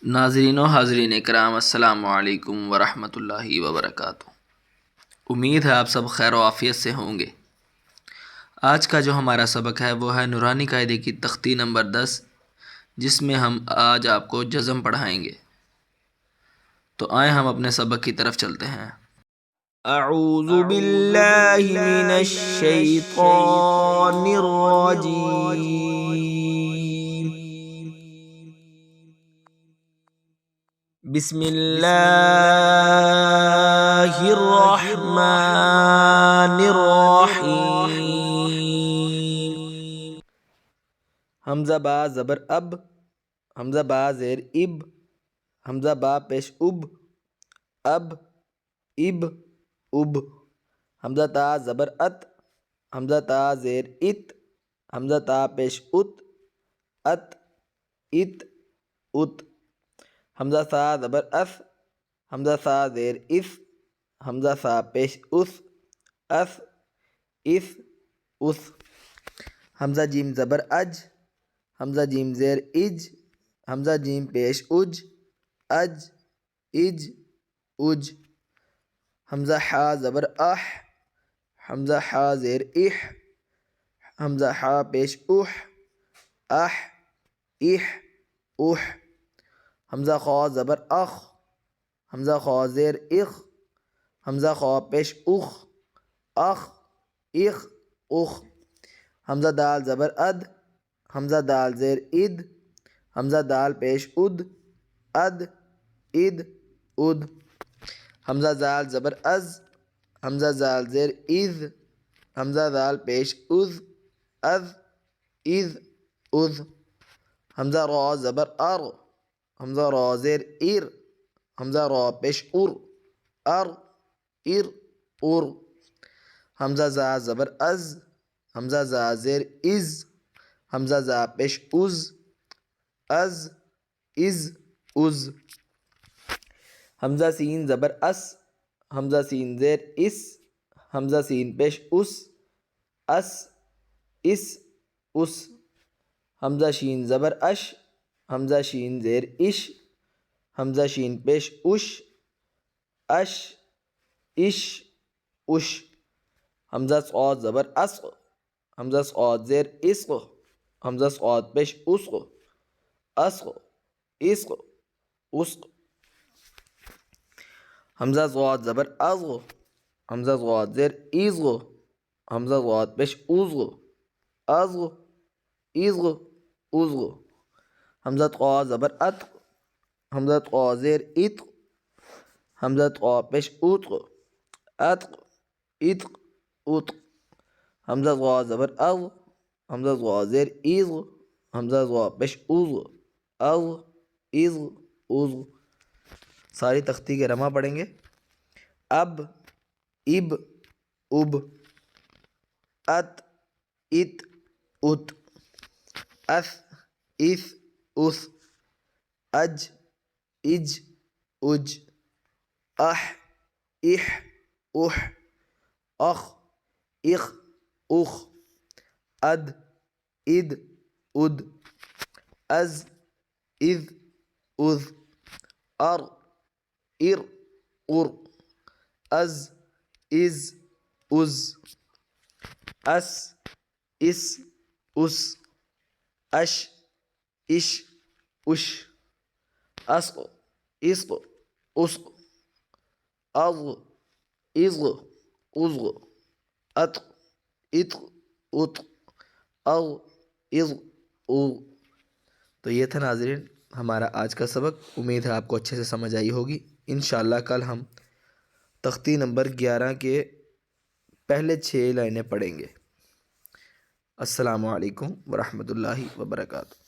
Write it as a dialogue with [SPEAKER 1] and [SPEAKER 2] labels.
[SPEAKER 1] ناظرین و حاضرین کرام، السلام علیکم ورحمۃ اللہ وبرکاتہ۔ امید ہے آپ سب خیر و عافیت سے ہوں گے۔ آج کا جو ہمارا سبق ہے وہ ہے نورانی قاعدے کی تختی نمبر 10، جس میں ہم آج آپ کو جزم پڑھائیں گے۔ تو آئیں ہم اپنے سبق کی طرف چلتے ہیں۔
[SPEAKER 2] اعوذ باللہ من الشیطان الرجیم، بسم اللہ الرحمن الرحیم۔ حمزہ با زبر اب، حمزہ با زیر اب، حمزہ با پیش اب، اب اب اب، حمزہ تا زبر ات، حمزہ تا زیر ات، حمزہ تا پیش ات، ات ات ات، حمزہ سا زبر اس، حمزہ سا زیر اس، حمزہ سا پیش اس، اس اس اس، حمزہ جیم زبر اج، حمزہ جیم زیر اج، حمزہ جیم پیش اج، اج اج اج، حمزہ حا زبر اح، حمزہ حا زیر اح، حمزہ حا پیش اح، اح اح اح، حمزہ خا زبر اخ، حمزہ خا زیر اخ، حمزہ خا پیش اخ، اخ اخ اخ، حمزہ دال زبر اد، حمزہ دال زیر اد، حمزہ دال پیش اد، اد اد اد، حمزہ زال زبر از، حمزہ زال زیر از، حمزہ زال پیش از، از از از، حمزہ را زبر ار، حمزہ را زیر ار، حمزہ را پیش ار، ار ار ار، حمزہ زا زبر از، حمزہ زا زیر از، حمزہ زا پیش از، از از از، حمزہ سین زبر اس، حمزہ سین زیر اس، حمزہ سین پیش اس، اس اس اس، حمزہ شین زبر اش، حمزہ شین زیر اش، حمزہ شین پیش اش، اش اش اش، حمزہ صاد زبر اسق، حمزہ صاد زیر اسق، حمزہ صاد پیش اسق، اسق اسق اسق، حمزہ صاد زبر ازغ، حمزہ صاد زیر ایزغ، حمزہ صاد پیش ازغ، ازغ ایزغ ازغ، حمزہ طا زبر اتق، حمزہ طا زیر اتق، حمزہ طا پیش اتق، اتق اتق اتق، حمزہ ضا زبر اغ، حمزہ ضا زیر ایزغ، حمزہ ضا پیش ازغ، اغ ایزغ ازغ۔ ساری تختی کے رمہ پڑھیں گے۔ اب اب اب، ات ات ات، اس اس اس، اج اج اج، اح اح اح، اخ اخ اخ، اد اد اد، از اذ اذ، ار ار ار، از از از، اس اس اس، اش اش اش، اسق اسق اسق، اضغ اضغ اضغ، اتق اتق اتق، اغ اضغ اغ۔ تو یہ تھا ناظرین ہمارا آج کا سبق۔ امید ہے آپ کو اچھے سے سمجھ آئی ہوگی۔ انشاءاللہ کل ہم تختی نمبر 11 کے پہلے 6 لائنیں پڑھیں گے۔ السلام علیکم ورحمۃ اللہ وبرکاتہ۔